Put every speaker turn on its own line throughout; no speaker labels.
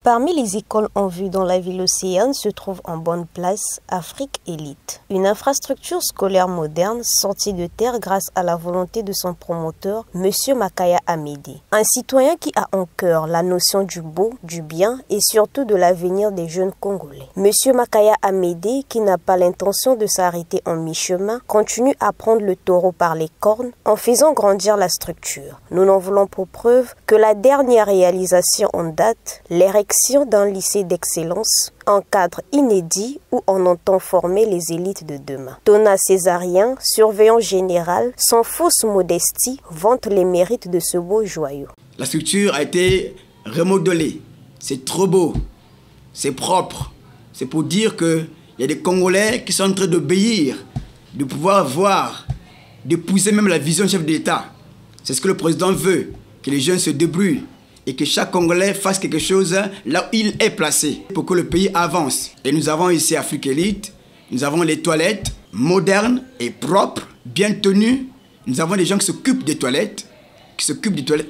Parmi les écoles en vue dans la ville océane se trouve en bonne place Afrique Élite, une infrastructure scolaire moderne sortie de terre grâce à la volonté de son promoteur, M. Makaya Amédée. Un citoyen qui a en cœur la notion du beau, du bien et surtout de l'avenir des jeunes Congolais. M. Makaya Amédée, qui n'a pas l'intention de s'arrêter en mi-chemin, continue à prendre le taureau par les cornes en faisant grandir la structure. Nous n'en voulons pour preuve que la dernière réalisation en date, l'érection d'un lycée d'excellence, un cadre inédit où on entend former les élites de demain. Thomas Césarien, surveillant général, sans fausse modestie, vante les mérites de ce beau joyau.
La structure a été remodelée. C'est trop beau, c'est propre. C'est pour dire qu'il y a des Congolais qui sont en train d'obéir, de pouvoir voir, d'épouser même la vision du chef de l'État. C'est ce que le président veut, que les jeunes se débrouillent et que chaque Congolais fasse quelque chose là où il est placé pour que le pays avance. Et nous avons ici Afrique Élite, nous avons les toilettes modernes et propres, bien tenues. Nous avons des gens qui s'occupent des toilettes,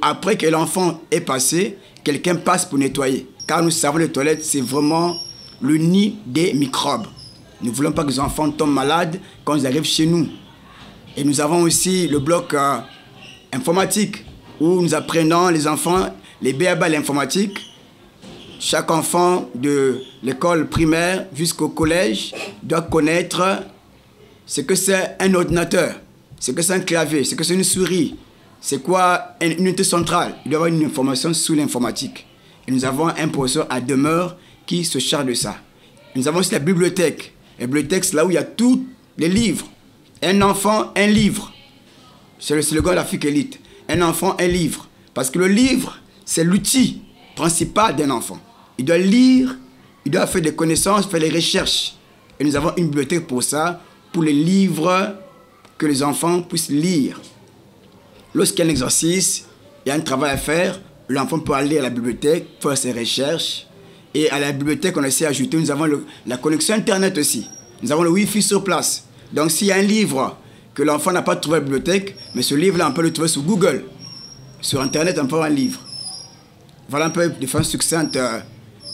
Après que l'enfant est passé, quelqu'un passe pour nettoyer. Car nous savons que les toilettes, c'est vraiment le nid des microbes. Nous ne voulons pas que les enfants tombent malades quand ils arrivent chez nous. Et nous avons aussi le bloc informatique où nous apprenons les enfants les B.A.B.A. l'informatique. Chaque enfant de l'école primaire jusqu'au collège doit connaître ce que c'est un ordinateur, ce que c'est un clavier, ce que c'est une souris, c'est quoi une unité centrale. Il doit y avoir une information sur l'informatique. Et nous avons un professeur à demeure qui se charge de ça. Nous avons aussi la bibliothèque. La bibliothèque, c'est là où il y a tous les livres. Un enfant, un livre. C'est le slogan de l'Afrique Élite. Un enfant, un livre. Parce que le livre, c'est l'outil principal d'un enfant. Il doit lire, il doit faire des connaissances, faire des recherches. Et nous avons une bibliothèque pour ça, pour les livres que les enfants puissent lire. Lorsqu'il y a un exercice, il y a un travail à faire, l'enfant peut aller à la bibliothèque, faire ses recherches. Et à la bibliothèque, on essaie d'ajouter, nous avons la connexion Internet aussi. Nous avons le Wi-Fi sur place. Donc s'il y a un livre que l'enfant n'a pas trouvé à la bibliothèque, mais ce livre-là, on peut le trouver sur Google. Sur Internet, on peut avoir un livre. Voilà un peu de façon succincte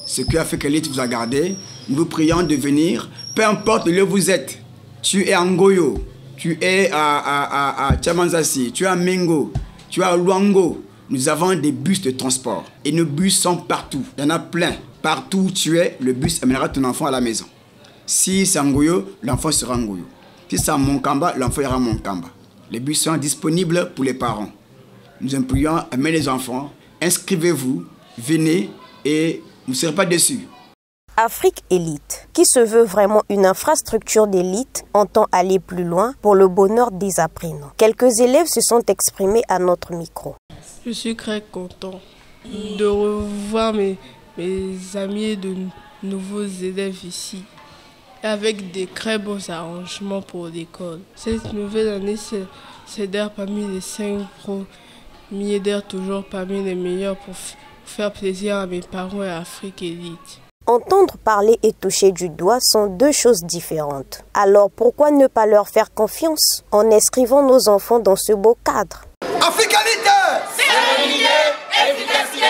ce que Afrique Élite vous a gardé. Nous vous prions de venir, peu importe le lieu où vous êtes. Tu es à Ngoyo, tu es à Tchamanzassi, tu es à Mengo, tu es à Luango. Nous avons des bus de transport et nos bus sont partout. Il y en a plein. Partout où tu es, le bus amènera ton enfant à la maison. Si c'est à Ngoyo, l'enfant sera à Ngoyo. Si c'est à Monkamba, l'enfant ira à Monkamba. Les bus sont disponibles pour les parents. Nous prions, amenez les enfants. Inscrivez-vous, venez et vous ne serez pas déçus.
Afrique Élite, qui se veut vraiment une infrastructure d'élite, entend aller plus loin pour le bonheur des apprenants. Quelques élèves se sont exprimés à notre micro.
Je suis très content de revoir mes amis et de nouveaux élèves ici, avec des très beaux arrangements pour l'école. Cette nouvelle année, c'est d'ailleurs parmi les 5 pros. D'être toujours parmi les meilleurs pour faire plaisir à mes parents et à Afrique Élite.
Entendre parler et toucher du doigt sont deux choses différentes. Alors pourquoi ne pas leur faire confiance en inscrivant nos enfants dans ce beau cadre?
Afrique Élite! Sérénité, efficacité,